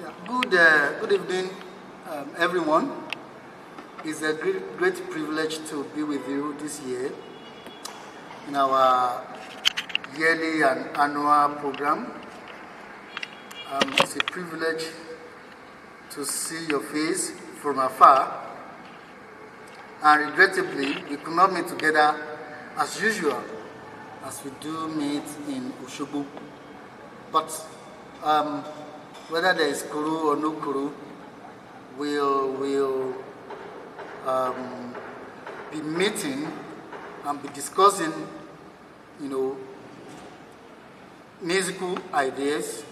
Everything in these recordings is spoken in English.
Good evening, everyone. It's a great privilege to be with you this year in our yearly and annual program. It's a privilege to see your face from afar, and regrettably, we could not meet together as usual, as we do meet in Oshobo. But whether there is Kuru or no Kuru, we'll be meeting and be discussing, musical ideas,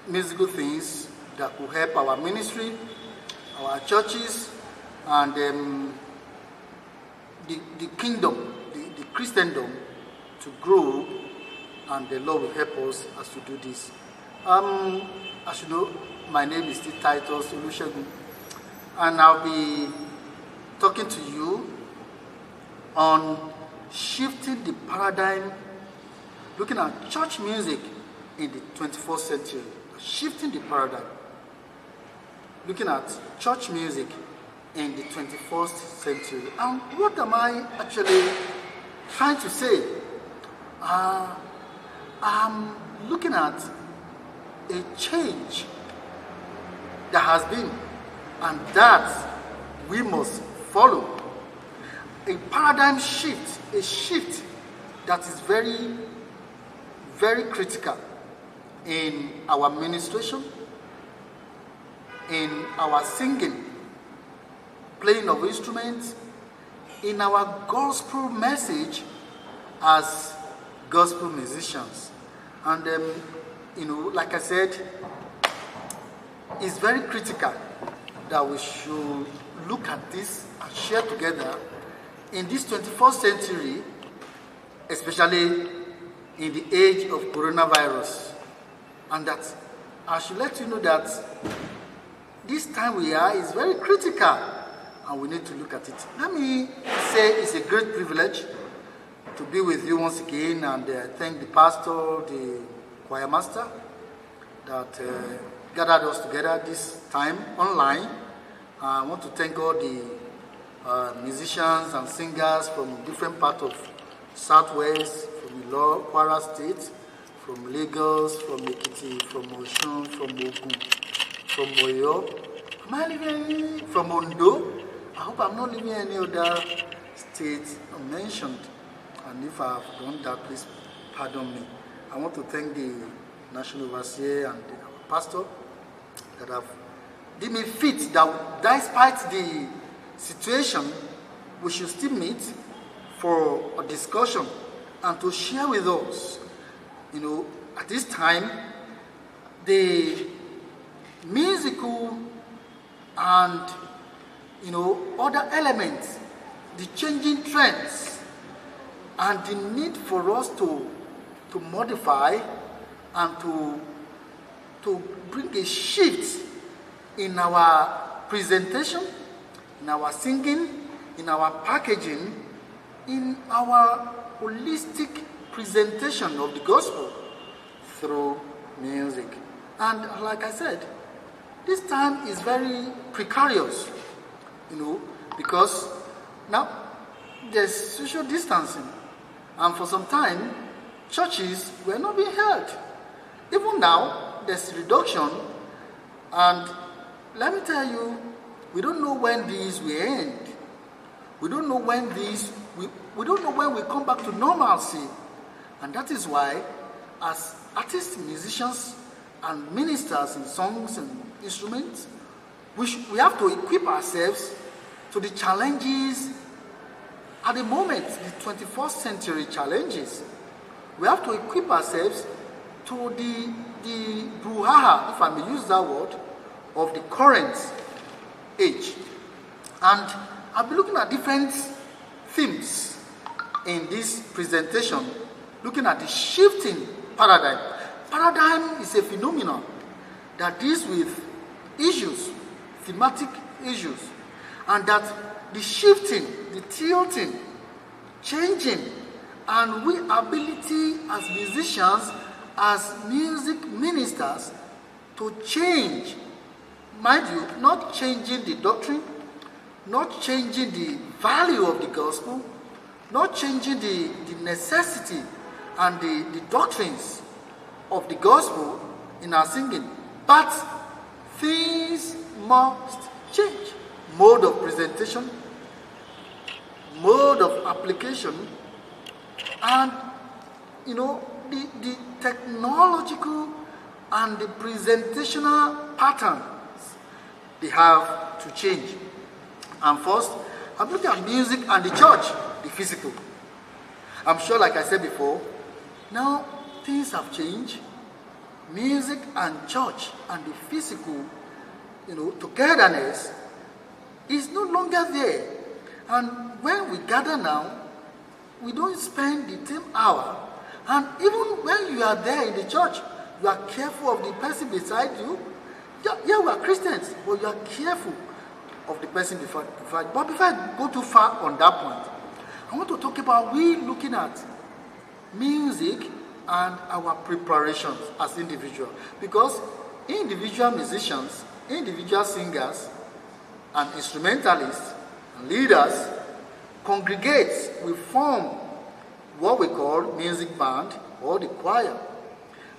musical things that will help our ministry, our churches, and the kingdom, the Christendom to grow, and the Lord will help us as we do this. As you know, my name is still Titus Olusegun, and I'll be talking to you on shifting the paradigm, looking at church music in the 21st century. Shifting the paradigm, looking at church music in the 21st century. And what am I actually trying to say? I'm looking at a change that has been, and that we must follow. A paradigm shift, a shift that is very, very critical in our ministration, in our singing, playing of instruments, in our gospel message as gospel musicians. And like I said, it's very critical that we should look at this and share together in this 21st century, especially in the age of coronavirus. And that I should let you know that this time we are is very critical, and we need to look at it. Let me say it's a great privilege to be with you once again, and thank the pastor, the choir master that gathered us together this time online. I want to thank all the musicians and singers from different parts of Southwest, from Ilo, Kwara State, from Lagos, from Ekiti, from Osun, from Ogun, from Oyo. Am I living from Ondo? I hope I'm not leaving any other state mentioned. And if I have done that, please pardon me. I want to thank the National Overseer and the pastor that have deemed me fit that despite the situation, we should still meet for a discussion and to share with us, at this time, the musical and, other elements, the changing trends, and the need for us to modify and to bring a shift in our presentation, in our singing, in our packaging, in our holistic presentation of the gospel through music. And like I said, this time is very precarious, because now there's social distancing, and for some time churches were not being held. Even now there's reduction, and let me tell you, we don't know when these will end. We don't know when we don't know when we come back to normalcy. And that is why, as artists, musicians, and ministers in songs and instruments, we have to equip ourselves to the challenges at the moment, the 21st century challenges. We have to equip ourselves to the brouhaha, if I may use that word, of the current age. And I'll be looking at different themes in this presentation, looking at the shifting paradigm. Paradigm is a phenomenon that deals with issues, thematic issues, and that the shifting, the tilting, changing, and we ability as musicians, as music ministers, to change, mind you, not changing the doctrine, not changing the value of the gospel, not changing the necessity and the doctrines of the gospel in our singing, but things must change. Mode of presentation, mode of application, and the technological and the presentational patterns, they have to change. And first, I'm looking at music and the church, the physical. I'm sure, like I said before, now things have changed. Music and church and the physical, togetherness is no longer there. And when we gather now, we don't spend the same hour. And even when you are there in the church, you are careful of the person beside you. Yeah, we are Christians, but you are careful of the person before. But before I go too far on that point, I want to talk about we looking at music and our preparations as individuals. Because individual musicians, individual singers, and instrumentalists, and leaders congregate, we form what we call music band or the choir.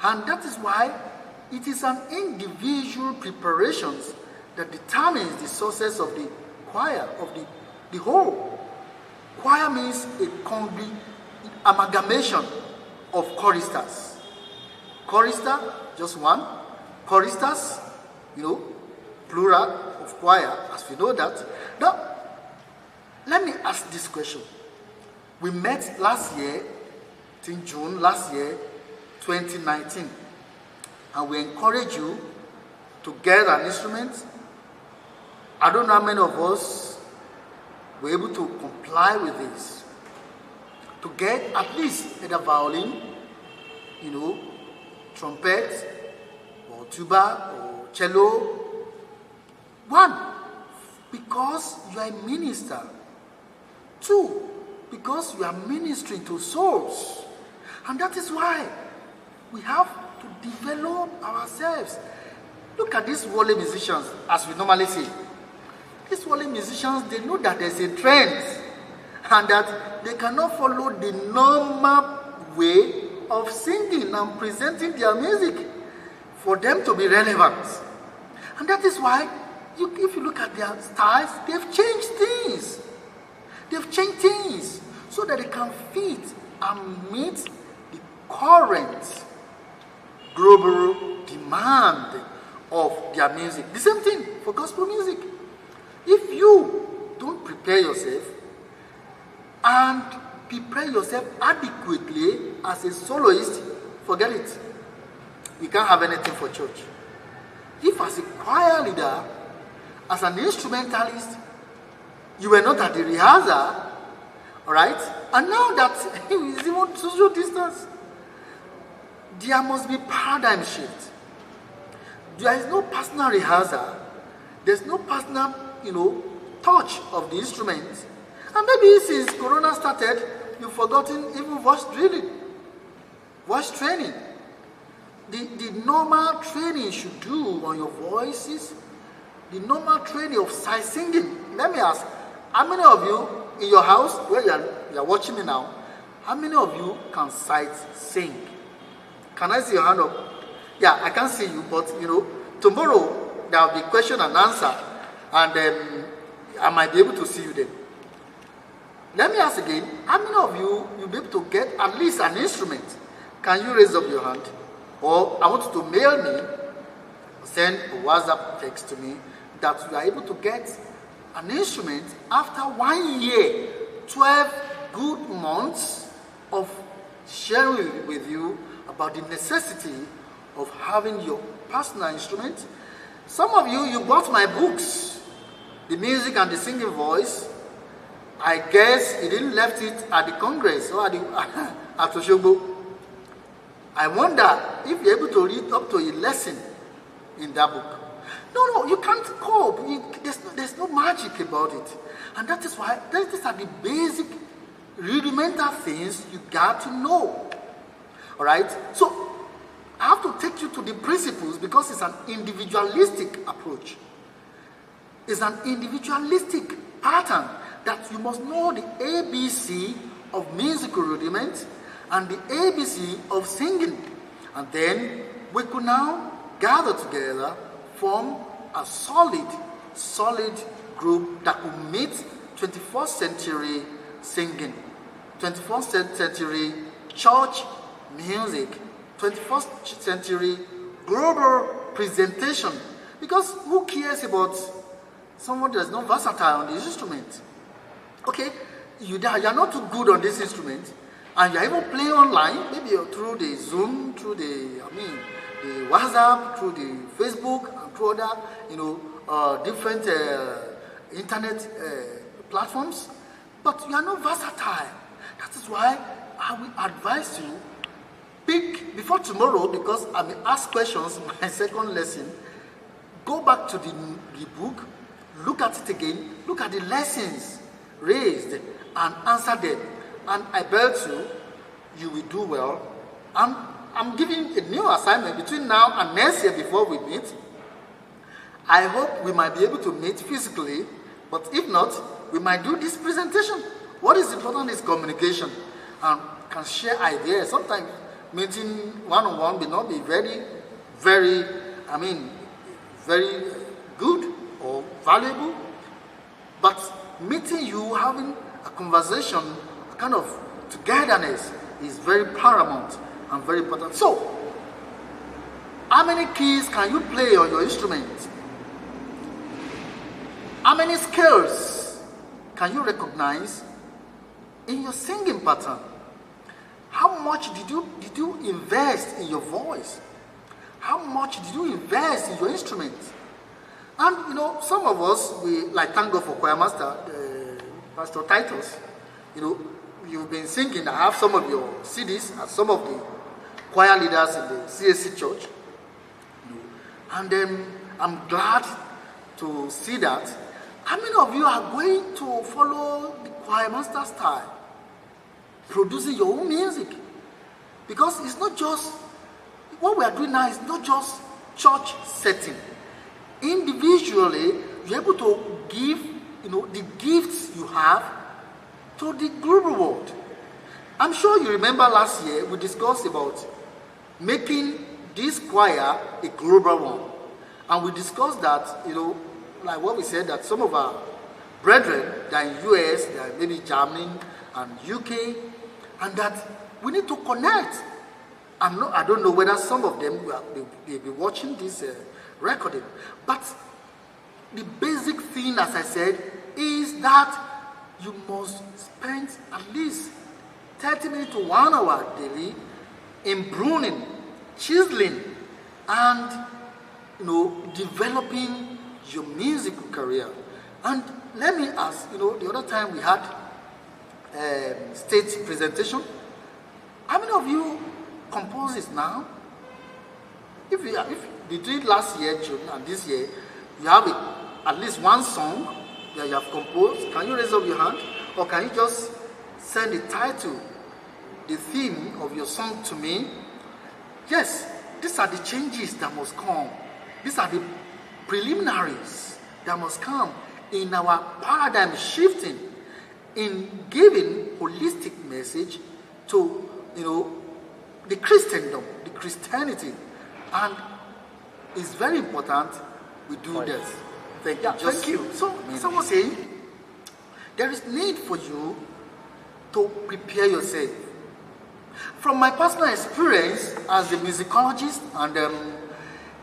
And that is why it is an individual preparations that determines the success of the choir, of the whole. Choir means amalgamation of choristers. Chorister, just one. Choristers, plural of choir, as we know that. Now, let me ask this question. We met last year, in June last year, 2019, and we encourage you to get an instrument. I don't know how many of us were able to comply with this. To get at least either violin, trumpet, or tuba, or cello. One, because you are a minister. Two, because you are ministering to souls. And that is why we have to develop ourselves. Look at these worldly musicians, as we normally say. These worldly musicians, they know that there's a trend and that they cannot follow the normal way of singing and presenting their music for them to be relevant. And that is why, if you look at their styles, they've changed things. They've changed things so that they can fit and meet the current global demand of their music. The same thing for gospel music. If you don't prepare yourself and prepare yourself adequately as a soloist, forget it. You can't have anything for church. If as a choir leader, as an instrumentalist, you were not at the rehearsal, all right? And now that it's even social distance, there must be paradigm shift. There is no personal rehearsal. There's no personal, touch of the instrument. And maybe since Corona started, you've forgotten even voice drilling, voice training. The normal training you should do on your voices, the normal training of sight singing. Let me ask, how many of you in your house, where you are watching me now, how many of you can sight sing? Can I see your hand up? Yeah, I can't see you, but tomorrow there will be question and answer, and I might be able to see you then. Let me ask again, how many of you will be able to get at least an instrument? Can you raise up your hand? Or I want you to mail me, send a WhatsApp text to me that you are able to get an instrument after 1 year, 12 good months of sharing with you about the necessity of having your personal instrument. Some of you bought my books, The Music and the Singing Voice. I guess you didn't left it at the Congress or at Oshogbo. I wonder if you're able to read up to a lesson in that book. No, you can't cope. There's no magic about it. And that is why these are the basic rudimental things you got to know. All right? So I have to take you to the principles because it's an individualistic approach. It's an individualistic pattern that you must know the ABC of musical rudiments and the ABC of singing. And then we could now gather together, form a solid group that will meet 21st century singing, 21st century church music, 21st century global presentation. Because who cares about someone that's not versatile on this instrument? Okay, you are not too good on this instrument, and you're even playing online, maybe through the Zoom, through the WhatsApp, through the Facebook, and through other, different internet platforms, but you are not versatile. That is why I will advise you, pick before tomorrow, because I may ask questions in my second lesson. Go back to the book, look at it again, look at the lessons raised and answer them. And I bet you will do well. I'm giving a new assignment between now and next year before we meet. I hope we might be able to meet physically, but if not, we might do this presentation. What is important is communication and can share ideas. Sometimes meeting one-on-one may not be very good or valuable, but meeting you, having a conversation, a kind of togetherness is very paramount and very important. So, how many keys can you play on your instrument? How many scales can you recognize in your singing pattern? How much did you invest in your voice? How much did you invest in your instrument? And some of us, we thank God for choir master, Pastor Titus. You've been singing. I have some of your CDs and some of the choir leaders in the CACSA church. And I'm glad to see that. How many of you are going to follow the choir master style? Producing your own music. Because it's not just, what we are doing now is not just church setting. Individually, you're able to give, the gifts you have to the global world. I'm sure you remember last year we discussed about making this choir a global one. And we discussed that, like what we said, that some of our brethren, they are in US, they are maybe Germany and UK, and that we need to connect. I don't know whether some of them will be watching this recording, but the basic thing, as I said, is that you must spend at least 30 minutes to 1 hour daily in pruning, chiseling, and developing your musical career. And let me ask, the other time we had stage presentation. How many of you compose it now? If between last year, June, and this year, you have at least one song that you have composed, can you raise up your hand? Or can you just send the title, the theme of your song to me? Yes, these are the changes that must come. These are the preliminaries that must come in our paradigm shifting, in giving holistic message to the Christendom, the Christianity. And it's very important we do this. Thank you. Thank you. So someone saying there is need for you to prepare yourself. From my personal experience as a musicologist and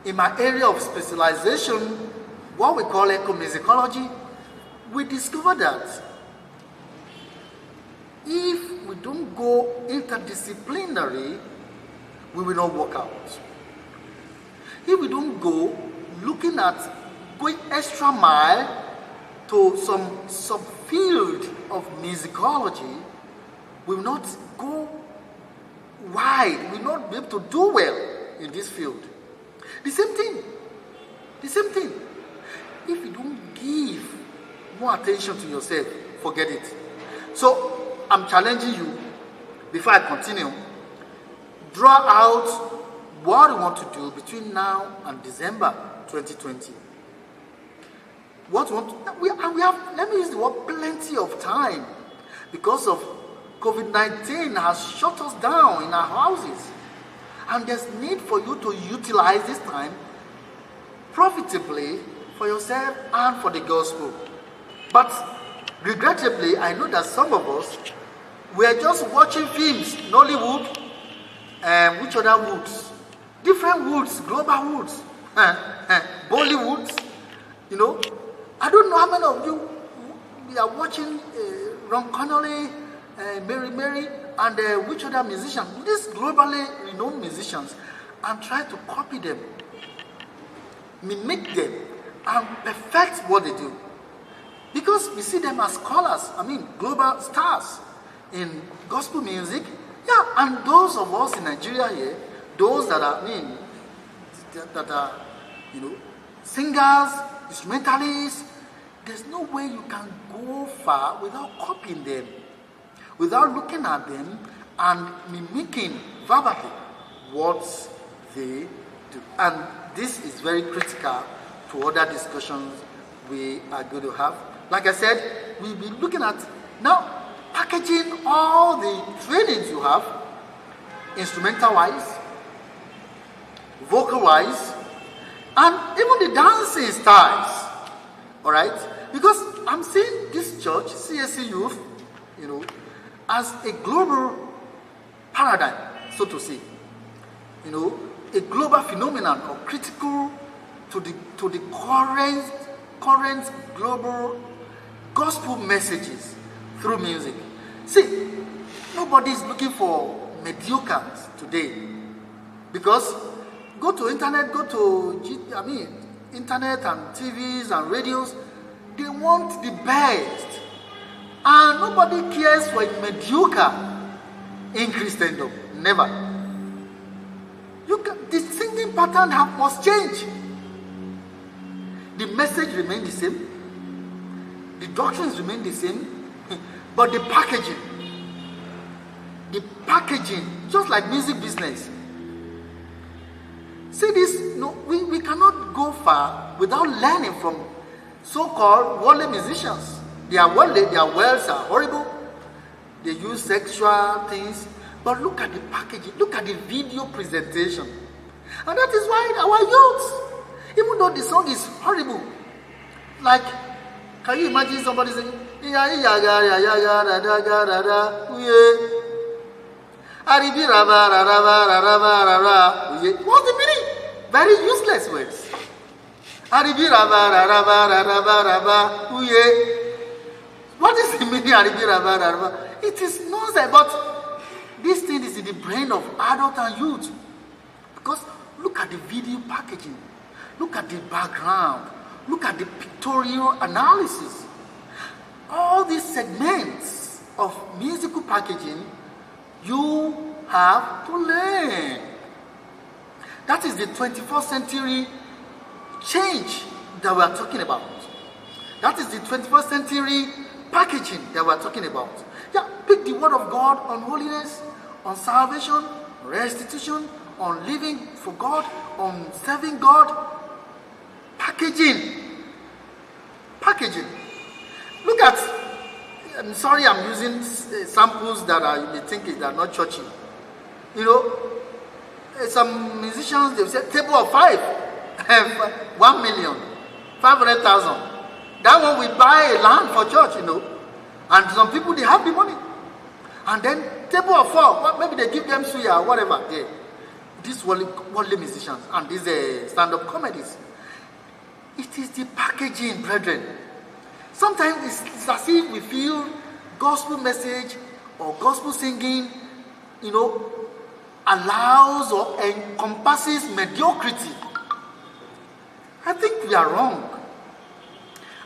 in my area of specialization, what we call ecomusicology, we discovered that if we don't go interdisciplinary, we will not work out. If we don't go looking at going extra mile to some subfield of musicology, we will not go wide, we will not be able to do well in this field. The same thing. If you don't give more attention to yourself, forget it. So I'm challenging you, before I continue, draw out what we want to do between now and December 2020. What we want to, we have, let me use the word, plenty of time, because of COVID-19 has shut us down in our houses. And there's need for you to utilize this time profitably for yourself and for the gospel. But regrettably, I know that some of us, we're just watching films, Nollywood, which other woods? Different woods, global woods, Bollywood, you know. I don't know how many of you are watching Ron Connolly, Mary, and which other musicians, these globally renowned musicians, and try to copy them, mimic them, and perfect what they do. Because we see them as scholars, global stars in gospel music. Yeah, and those of us in Nigeria here, those that are, singers, instrumentalists, there's no way you can go far without copying them, without looking at them and mimicking verbally what they do. And this is very critical to other discussions we are going to have. Like I said, we'll be looking at now packaging all the trainings you have, instrumental-wise, vocal-wise, and even the dancing styles. All right? Because I'm seeing this church, CACSA Youth, as a global paradigm, so to say. A global phenomenon or critical to the current global gospel messages through music. See, nobody is looking for mediocres today, because go to internet, internet and TVs and radios, they want the best, and nobody cares for a mediocre in Christendom. Never. The singing pattern must change. The message remains the same, the doctrines remain the same, but the packaging, just like music business. See this, we cannot go far without learning from so-called worldly musicians. Their words are horrible. They use sexual things. But look at the packaging, look at the video presentation. And that is why our youth, even though the song is horrible, like, can you imagine somebody saying, what's the meaning? Very useless words. What is the meaning? It is nonsense, but this thing is in the brain of adult and youth. Because look at the video packaging, look at the background, look at the pictorial analysis. All these segments of musical packaging, you have to learn. That is the 21st century change that we are talking about. That is the 21st century packaging that we are talking about. Yeah, pick the word of God on holiness, on salvation, restitution, on living for God, on serving God. Packaging. Look at, I'm sorry I'm using samples that you may think are not churchy. Some musicians, they say table of 5, 1,500,000. That one we buy a land for church, And some people, they have the money. And then table of 4, maybe they give them suya or whatever. Yeah. These worldly musicians and these stand-up comedies. It is the packaging, brethren. Sometimes it's as if we feel gospel message or gospel singing, allows or encompasses mediocrity. I think we are wrong.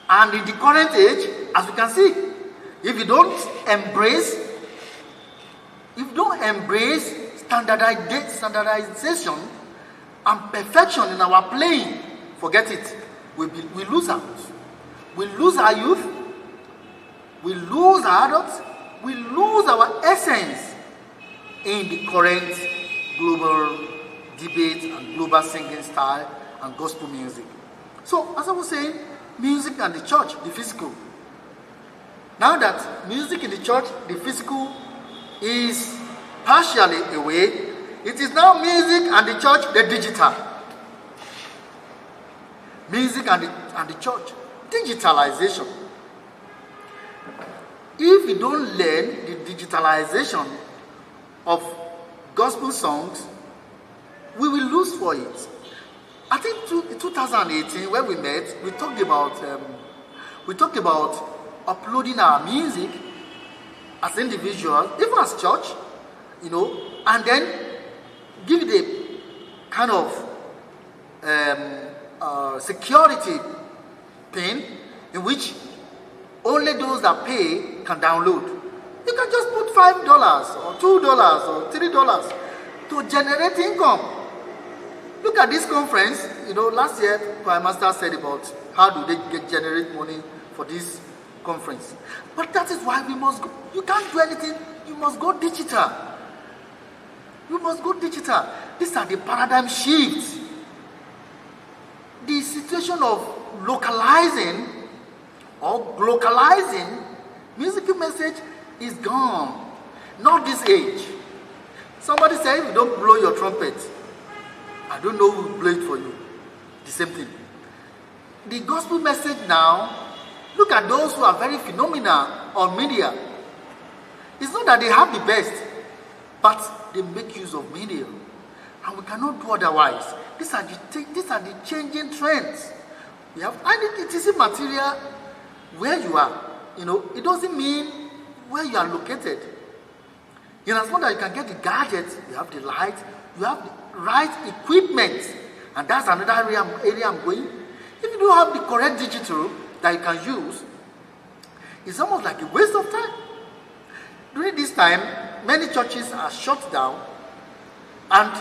And in the current age, as we can see, if you don't embrace standardization and perfection in our playing, forget it. We lose out. We lose our youth. We lose our adults. We lose our essence in the current global debate and global singing style and gospel music. So, as I was saying, music and the church, the physical. Now that music in the church, the physical, is partially away, it is now music and the church, the digital. Music and the church, digitalization. If we don't learn the digitalization of gospel songs, we will lose for it. I think in 2018, when we met, we talked about uploading our music as individuals, even as church, and then give it a kind of security pin in which only those that pay can download. You can just put $5 or $2 or $3 to generate income. Look at this conference. Last year, Prime Master said about how do they generate money for this conference. But that is why we must go. You can't do anything. You must go digital. You must go digital. These are the paradigm shifts. The situation of localizing or globalizing musical message is gone. Not this age. Somebody said, if you don't blow your trumpet, I don't know who will blow it for you. The same thing. The gospel message now, look at those who are very phenomenal on media. It's not that they have the best, but they make use of media. And we cannot do otherwise. These are the changing trends. It is immaterial where you are. It doesn't mean where you are located. In as much as you can get the gadgets, you have the light, you have the right equipment, and that's another area I'm going. If you don't have the correct digital that you can use, it's almost like a waste of time. During this time, many churches are shut down, and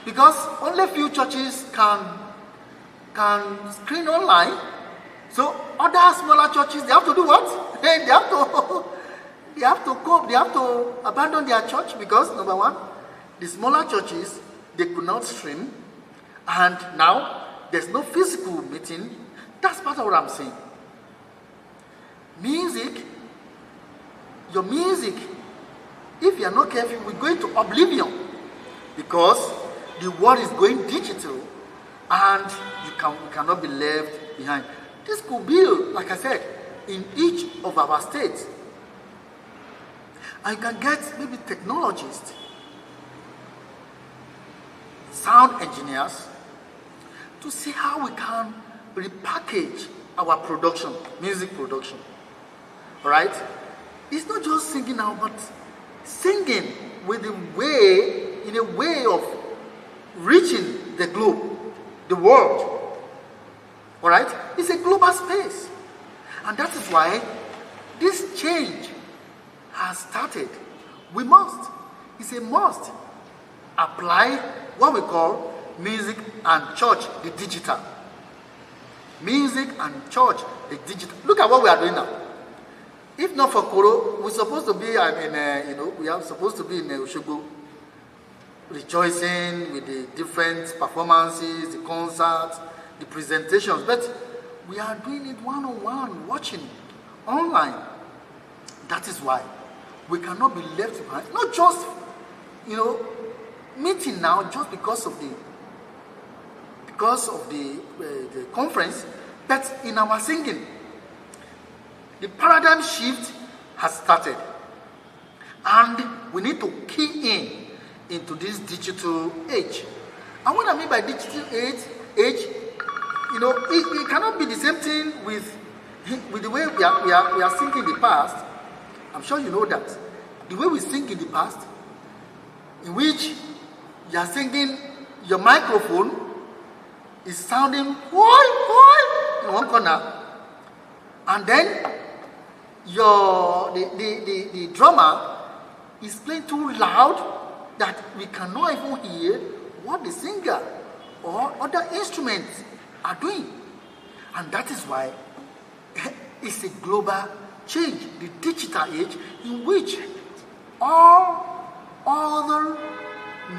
because only few churches can screen online, so other smaller churches, they have to do what? They have to cope. They have to abandon their church because, number one, the smaller churches, they could not stream, and now there's no physical meeting. That's part of what I'm saying. Your music, if you are not careful, will go into oblivion because the world is going digital and you cannot be left behind. This could be, like I said, in each of our states. And you can get maybe technologists, sound engineers, to see how we can repackage our production, music production. All right? It's not just singing now, but singing in a way of reaching the globe, the world. All right? It's a global space. And that is why this change has started. We must, it's a must, apply what we call music and church, the digital. Music and church, the digital. Look at what we are doing now. If not for Koro, we're supposed to be we are supposed to be in Oshogo, rejoicing with the different performances, the concerts, the presentations. But we are doing it one-on-one, watching online. That is why we cannot be left behind. Not just, meeting now just because of the conference, but in our singing. The paradigm shift has started, and we need to key into this digital age. And what I mean by digital age, it cannot be the same thing with the way we are singing in the past. I'm sure you know that. The way we sing in the past, in which you are singing, your microphone is sounding in one corner, and then the drummer is playing too loud that we cannot even hear what the singer or other instruments are doing. And that is why it's a global change, the digital age, in which all other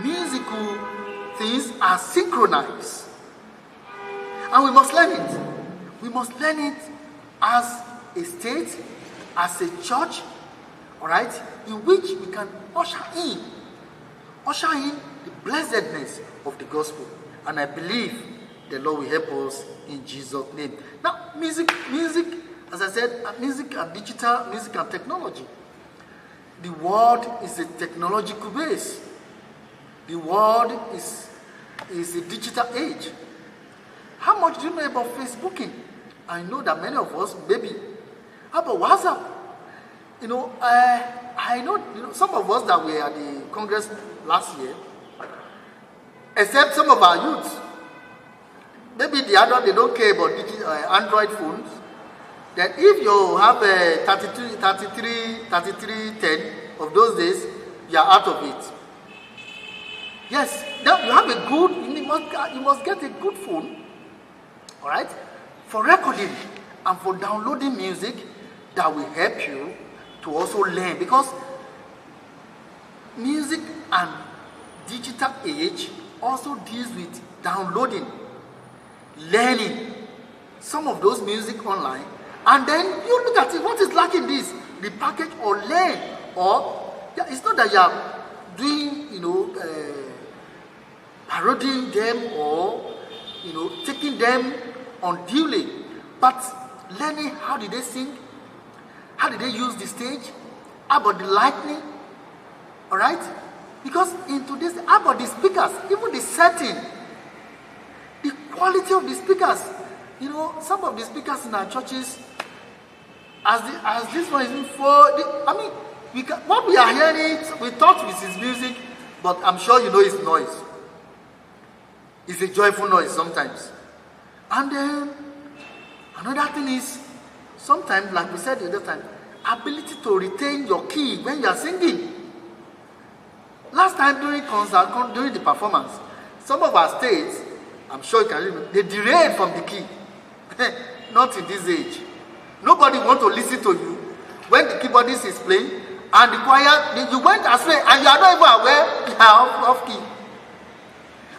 musical things are synchronized. And we must learn it. We must learn it as a state, as a church, all right, in which we can usher in the blessedness of the gospel. And I believe the Lord will help us in Jesus' name. Now, music, as I said, music and digital, music and technology. The world is a technological base. The world is a digital age. How much do you know about Facebooking? I know that many of us, maybe. How about WhatsApp? I know, some of us that were at the Congress last year, except some of our youth, maybe the adults, they don't care about Android phones. Then if you have a 3310 of those days, you are out of it. Yes, now you have a good, you must get a good phone, all right, for recording and for downloading music that will help you to also learn, because music and digital age also deals with downloading, learning some of those music online, and then you look at it, what is lacking this, the package or learn, or it's not that you are doing, parodying them or, taking them unduly, but learning how did they sing, how did they use the stage, how about the lighting, all right? Because in today's, how about the speakers, even the setting, the quality of the speakers. Some of the speakers in our churches, as this one is for, what we are hearing, we thought this is music, but I'm sure it's noise. It's a joyful noise sometimes. And then, another thing is, sometimes, like we said the other time, ability to retain your key when you are singing. Last time during concert, during the performance, some of our states, I'm sure you can remember, they derailed from the key. Not in this age. Nobody wants to listen to you when the keyboardist is playing and the choir, you went astray and you are not even aware you are off key.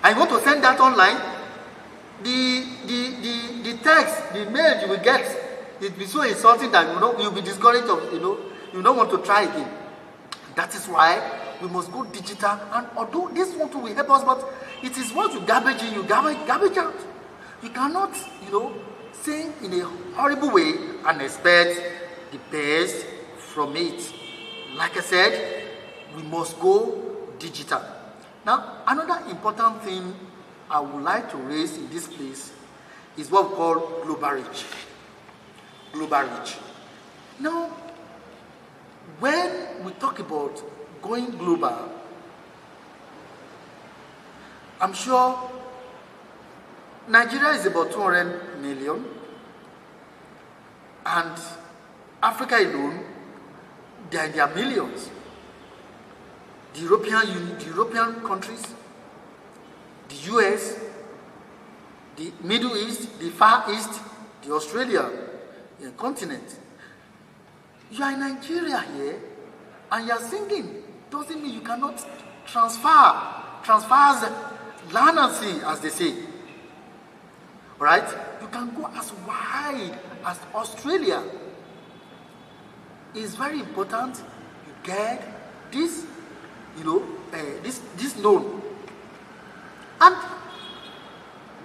And you want to send that online, the text, the mail you will get, it will be so insulting that you'll be discouraged of, you don't want to try again. That is why we must go digital, and although this one too will help us, but it is what you garbage in, you garbage out. You cannot, sing in a horrible way and expect the best from it. Like I said, we must go digital. Now, another important thing I would like to raise in this place is what we call global reach. Global reach. Now, when we talk about going global, I'm sure Nigeria is about 200 million, and Africa alone, there are millions. The European countries, the US, the Middle East, the Far East, the Australia continent. You are in Nigeria here, and you are singing. Doesn't mean you cannot transfer learn and see, as they say. All right? You can go as wide as Australia. It's very important you get this, this known. And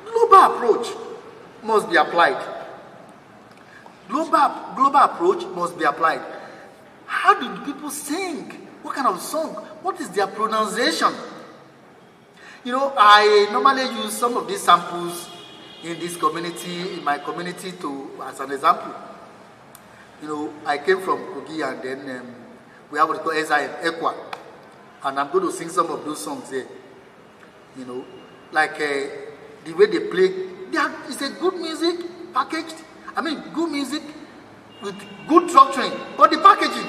global approach must be applied. Global approach must be applied. How do people sing? What kind of song? What is their pronunciation? I normally use some of these samples in my community as an example. I came from Kogi, and then we have what we call Ekwa, and I'm going to sing some of those songs there. Like the way they play, it's a good music packaged. Good music with good structuring, but the packaging,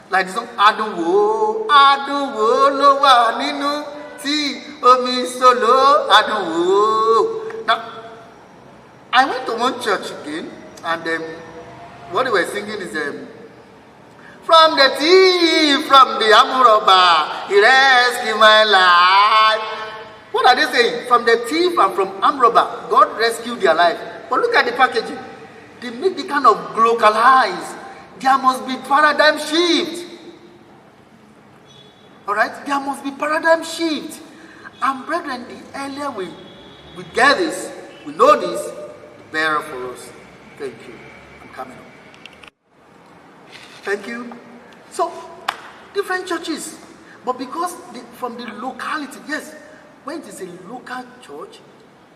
like the song Adunwo lo wa ninu ti omi solo Adunwo. Now, I went to one church again, and what they were singing is from the thief, from the Amuroba, he rescued my life. What are they saying? From the thief and from armed robber, God rescued their life. But look at the packaging. They make the kind of localized. There must be paradigm shift. Alright? There must be paradigm shift. And brethren, the earlier we get this, we know this, the better for us. Thank you. I'm coming up. Thank you. So, different churches. But because from the locality, yes, when it is a local church,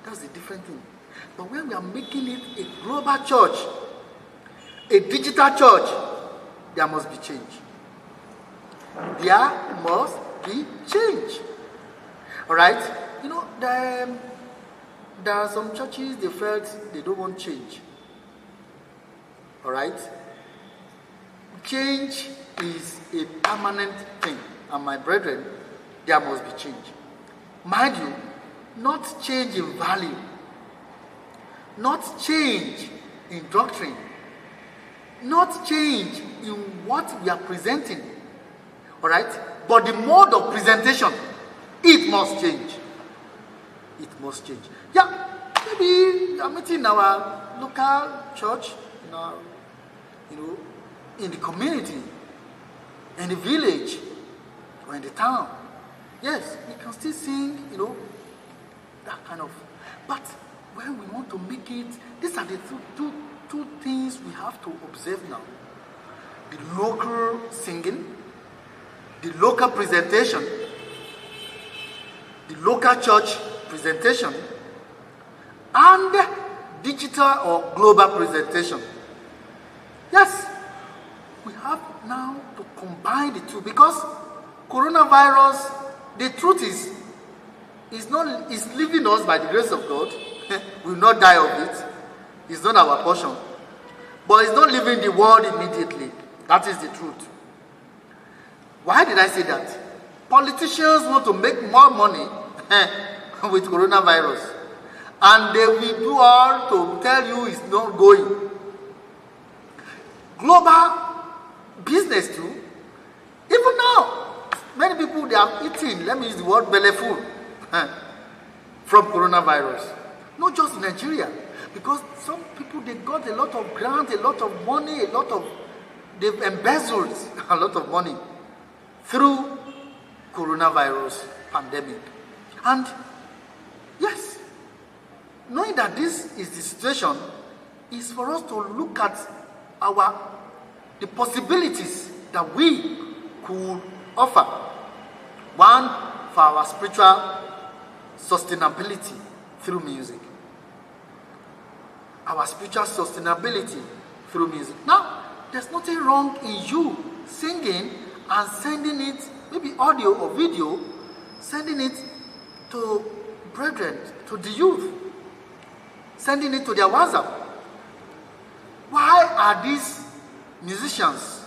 that's a different thing. But when we are making it a global church, a digital church, there must be change. There must be change. Alright? You know, there are some churches, they felt they don't want change. Alright? Change is a permanent thing. And my brethren, there must be change. Mind you, not change in value, not change in doctrine, not change in what we are presenting. Alright? But the mode of presentation, it must change. It must change. Yeah, maybe I'm meeting in our local church, in our, in the community, in the village, or in the town. Yes, we can still sing, that kind of. But when we want to make it, these are the two things we have to observe now. The local singing, the local presentation, the local church presentation, and digital or global presentation. Yes, we have now to combine the two, because coronavirus, the truth is leaving us by the grace of God. We will not die of it. It's not our portion. But it's not leaving the world immediately. That is the truth. Why did I say that? Politicians want to make more money with coronavirus. And they will do all to tell you it's not going. Global business too. Even now, many people, they are eating, let me use the word belly full, from coronavirus. Not just in Nigeria. Because some people, they got a lot of grants, a lot of money, they've embezzled a lot of money through coronavirus pandemic. And yes, knowing that this is the situation, is for us to look at the possibilities that we could offer. One, for our spiritual sustainability through music. Our spiritual sustainability through music. Now, there's nothing wrong in you singing and sending it, maybe audio or video, sending it to brethren, to the youth, sending it to their WhatsApp. Why are these musicians,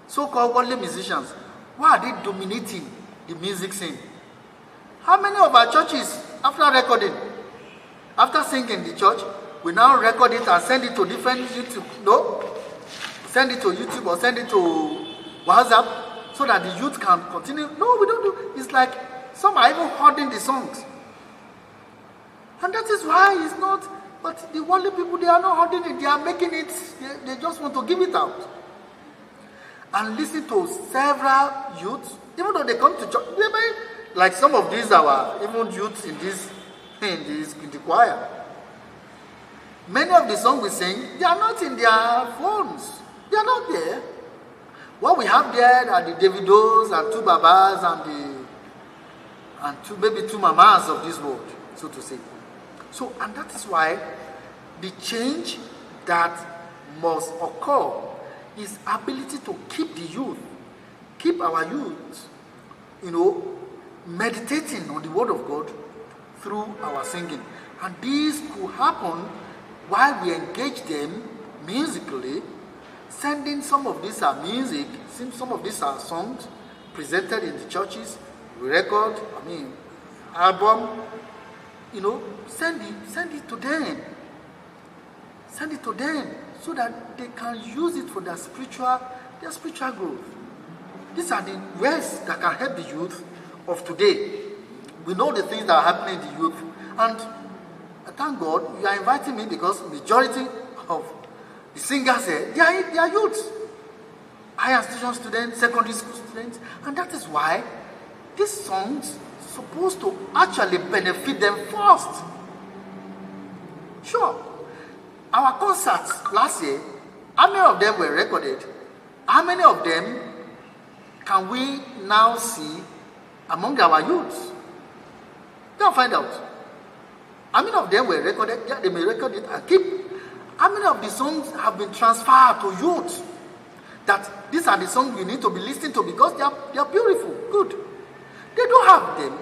so-called worldly musicians, why are they dominating the music scene? How many of our churches, after recording, after singing the church, we now record it and send it to different YouTube? No? Send it to YouTube or send it to WhatsApp so that the youth can continue. No, we don't do. It's like some are even hoarding the songs. And that is why it's not. But the worldly people, they are not hoarding it. They are making it. They just want to give it out. And listen to several youths, even though they come to church, like some of these are even youths in the choir. Many of the songs we sing, they are not in their phones. They are not there. What we have there are the Davidos and two Babas and maybe two Mamas of this world, so to say. So, and that is why the change that must occur is ability to keep the youth, keep our youth, meditating on the word of God through our singing. And this could happen while we engage them musically, sending some of these are music, some of these are songs presented in the churches, we record, album, send it to them. Send it to them so that they can use it for their spiritual growth. These are the ways that can help the youth of today We know the things that are happening in the youth. And thank God you are inviting me, because majority of the singers here, they are youths. Higher institution students, secondary school students. And that is why these songs supposed to actually benefit them first. Sure. Our concerts last year, how many of them were recorded? How many of them can we now see among our youths? Go find out. How many of them were recorded? Yeah, they may record it and keep. How many of the songs have been transferred to youth? That these are the songs we need to be listening to because they are beautiful, good. They don't have them.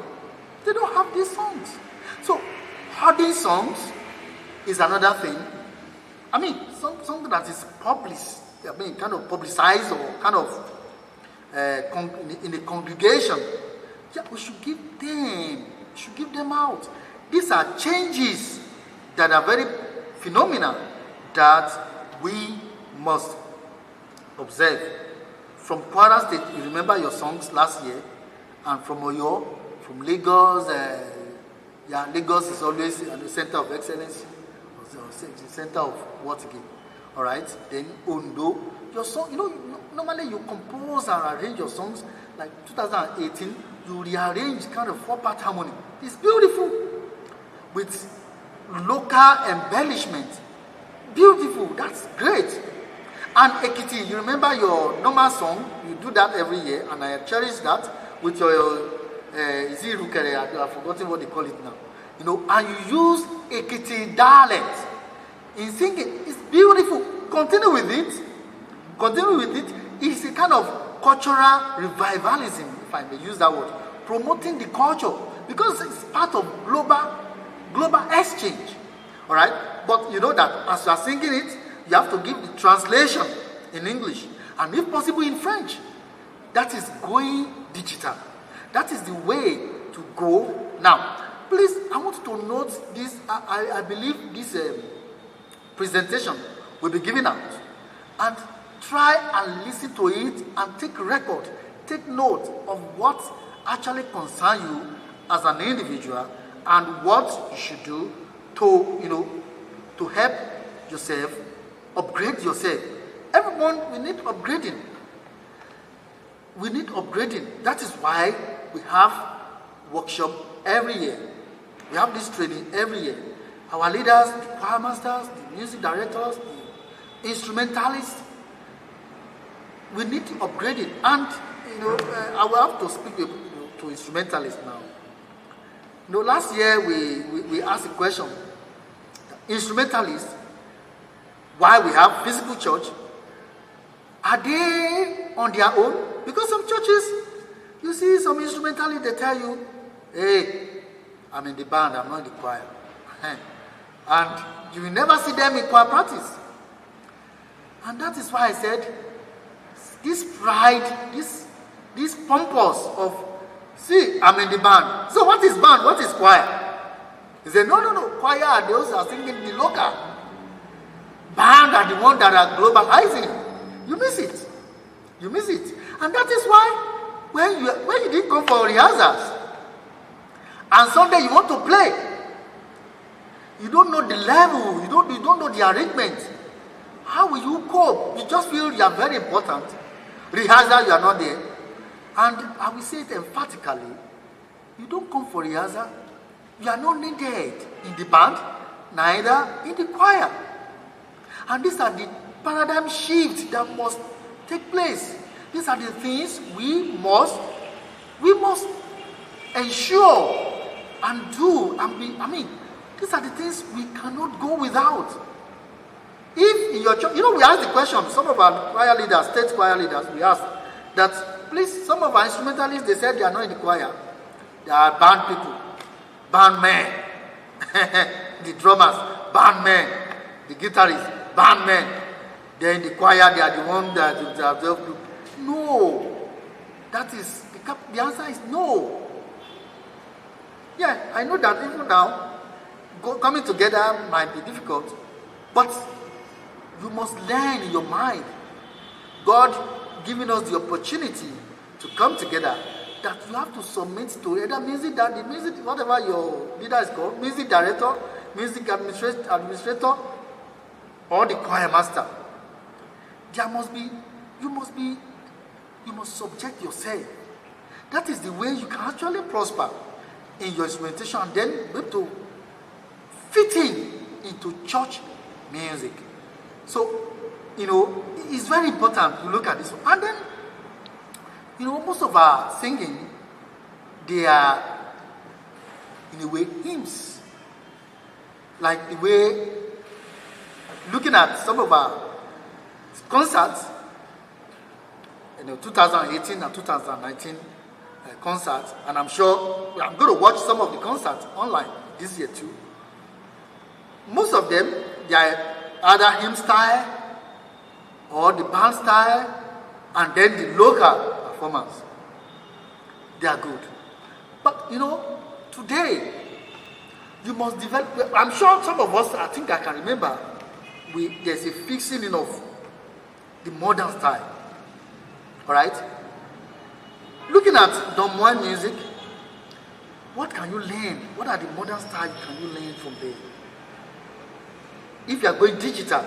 They don't have these songs. So, hoarding songs is another thing. I mean, something that is published, I mean, kind of publicized or kind of in the congregation. Yeah, we should give them out. These are changes that are very phenomenal that we must observe. From Kwara State, you remember your songs last year, and from Oyo, from Lagos. Lagos is always the center of excellence, the center of what again? All right. Then Ondo, your song. Normally you compose and arrange your songs. Like 2018, you rearrange kind of 4-part harmony. It's beautiful with local embellishment. Beautiful. That's great. And Ekiti, you remember your normal song? You do that every year, and I cherish that with your Rukere. I've forgotten what they call it now. And you use Ekiti dialect in singing. It's beautiful. Continue with it. It's a kind of cultural revivalism, if I may use that word, promoting the culture because it's part of global exchange. All right, but you know that as you are singing it, you have to give the translation in English and, if possible, in French. That is going digital. That is the way to go. Now, please, I want you to note this. I believe this presentation will be given out, and try and listen to it and take record, take note of what actually concerns you as an individual and what you should do to help yourself, upgrade yourself. Everyone, we need upgrading. That is why we have workshop every year. We have this training every year. Our leaders, the choir masters, the music directors, the instrumentalists, we need to upgrade it. And I will have to speak to instrumentalists now. Last year we asked a question. Instrumentalists, why we have physical church, are they on their own? Because some churches, you see some instrumentalists, they tell you, hey, I'm in the band, I'm not in the choir. And you will never see them in choir practice. And that is why I said, this pride, this pompous of, see, I'm in the band. So what is band? What is choir? He said, no. Choir are those who are singing the local. Band are the ones that are globalizing. You miss it. And that is why when you didn't come for rehearsals, and Sunday you want to play, you don't know the level, you don't know the arrangement. How will you cope? You just feel you are very important. Rehearsal, you are not there. And I will say it emphatically, you don't come for rehearsal, you are not needed in the band, neither in the choir. And these are the paradigm shifts that must take place. These are the things we must ensure and do and be. These are the things we cannot go without. If in your church, we asked the question, some of our choir leaders, state choir leaders, we asked that, please, some of our instrumentalists, they said they are not in the choir. They are band people, band men, the drummers, band men, the guitarists, band men. They're in the choir, they are the ones that observe group. No. That is, the answer is no. Yeah, I know that even now, coming together might be difficult, but you must learn in your mind. God giving us the opportunity to come together that you have to submit to either the music, whatever your leader is called, music director, music administrator, or the choir master. You must subject yourself. That is the way you can actually prosper in your instrumentation and then be able to fit into church music. So, it's very important to look at this. And then, most of our singing, they are, in a way, hymns. Like the way, looking at some of our concerts, 2018 and 2019 concerts, and I'm sure I'm going to watch some of the concerts online this year too. Most of them, they are either hymn style or the band style, and then the local performance. They are good. But today, you must develop. I'm sure some of us, I think I can remember, there's a fixing of the modern style. Alright? Looking at Don Juan music, what can you learn? What are the modern styles can you learn from there? If you are going digital,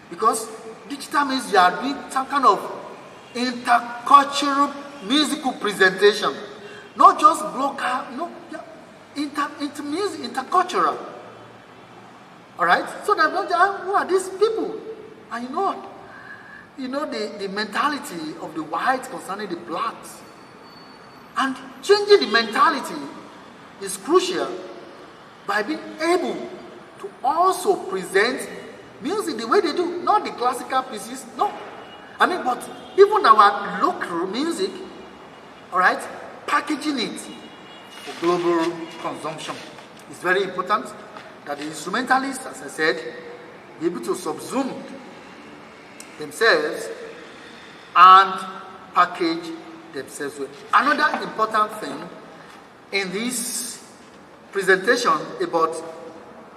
because digital means you are doing some kind of intercultural musical presentation, not just local, intercultural. All right, so that who are these people? And the mentality of the whites concerning the blacks, and changing the mentality is crucial by being able to also present music the way they do, not the classical pieces, no. But even our local music, all right, packaging it for global consumption is very important. That the instrumentalists, as I said, be able to subsume themselves and package themselves well. Another important thing in this presentation about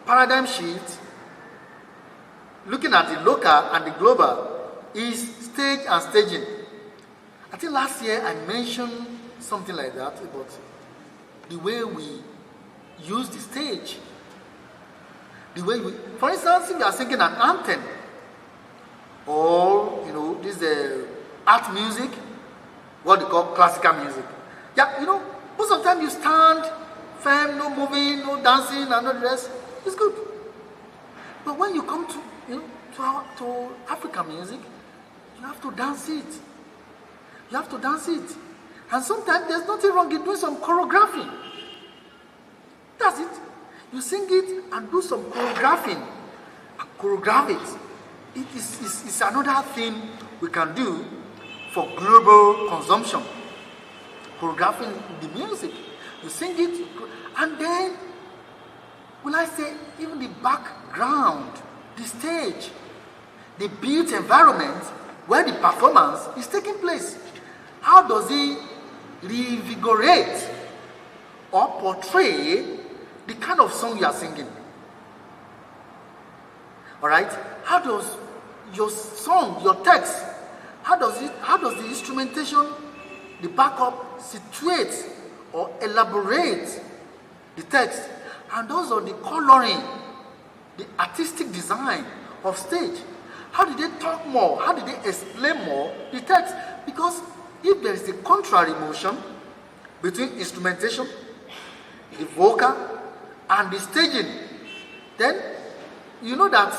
paradigm shift, looking at the local and the global, is stage and staging. I think last year I mentioned something like that about the way we use the stage. The way for instance, if you are singing an anthem, or this art music, what they call classical music. Yeah, most of the time you stand firm, no moving, no dancing, and no rest. It's good. But when you come to African music, you have to dance it. You have to dance it. And sometimes there's nothing wrong in doing some choreography. That's it. You sing it and do some choreographing. And choreograph it. It's another thing we can do for global consumption. Choreographing the music. You sing it, and then, will I say, even the background, the stage, the built environment where the performance is taking place. How does it reinvigorate or portray the kind of song you are singing? All right? How does your song, your text, how does the instrumentation, the backup, situate or elaborate the text? And those are the coloring, the artistic design of stage. How did they talk more? How did they explain more the text? Because if there is a contrary motion between instrumentation, the vocal, and the staging, then you know that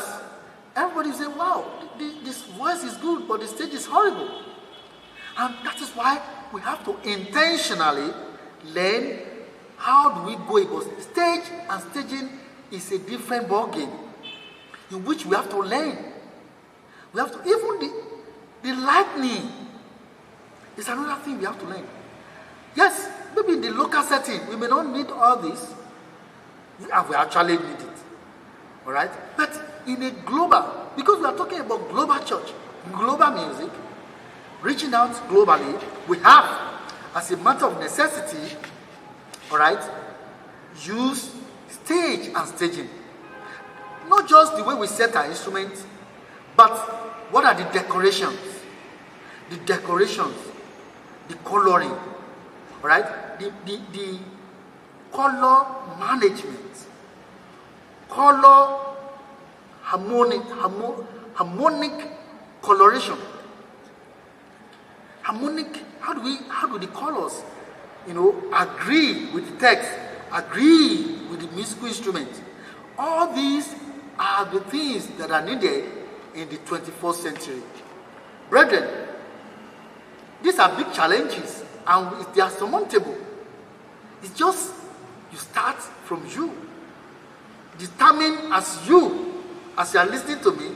everybody say, wow, this voice is good, but the stage is horrible. And that is why we have to intentionally learn how do we go about stage and staging is a different ballgame in which we have to learn. We have to, even the lightning is another thing we have to learn. Yes, maybe in the local setting, we may not need all this, and we actually need it. All right? But in a global, because we are talking about global church, global music, reaching out globally, we have, as a matter of necessity, all right, use stage and staging. Not just the way we set our instruments, but what are the decorations? The decorations, the coloring, All right, the color management, color harmonic coloration, harmonic. How do the colors, agree with the text, agree with the musical instrument? All these are the things that are needed in the 21st century. Brethren, these are big challenges and they are surmountable. It's just you start from you. Determine as you are listening to me,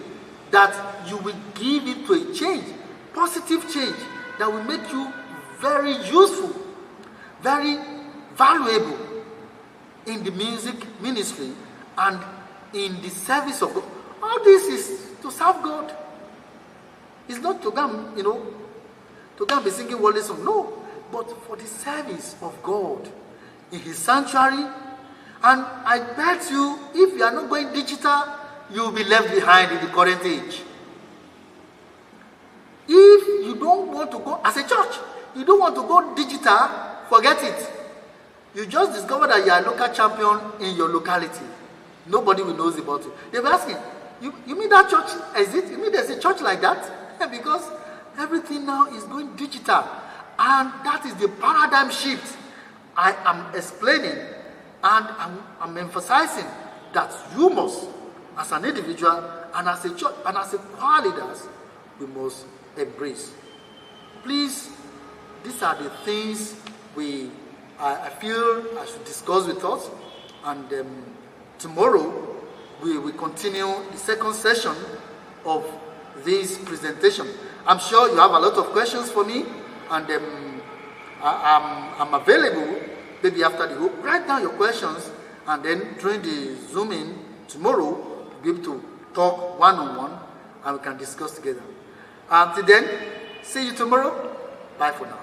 that you will give it to a change, positive change, that will make you very useful, very valuable in the music ministry and in the service of God. All this is to serve God. It's not to go, to go and be singing worldly songs. No, but for the service of God in His sanctuary. And I bet you, if you are not going digital, you will be left behind in the current age. If you don't want to go, as a church, you don't want to go digital, forget it. You just discover that you are a local champion in your locality. Nobody will know about it. They'll be asking, you mean that church exists? You mean there's a church like that? Because everything now is going digital. And that is the paradigm shift I am explaining, and I'm emphasizing that you must, as an individual and as a church and as a choir leaders, we must embrace. Please, these are the things I feel I should discuss with us, and tomorrow we will continue the second session of this presentation. I'm sure you have a lot of questions for me, and I'm available maybe after the group. Write down your questions, and then during the Zoom-in tomorrow, we'll be able to talk one-on-one, and we can discuss together. Until then, see you tomorrow. Bye for now.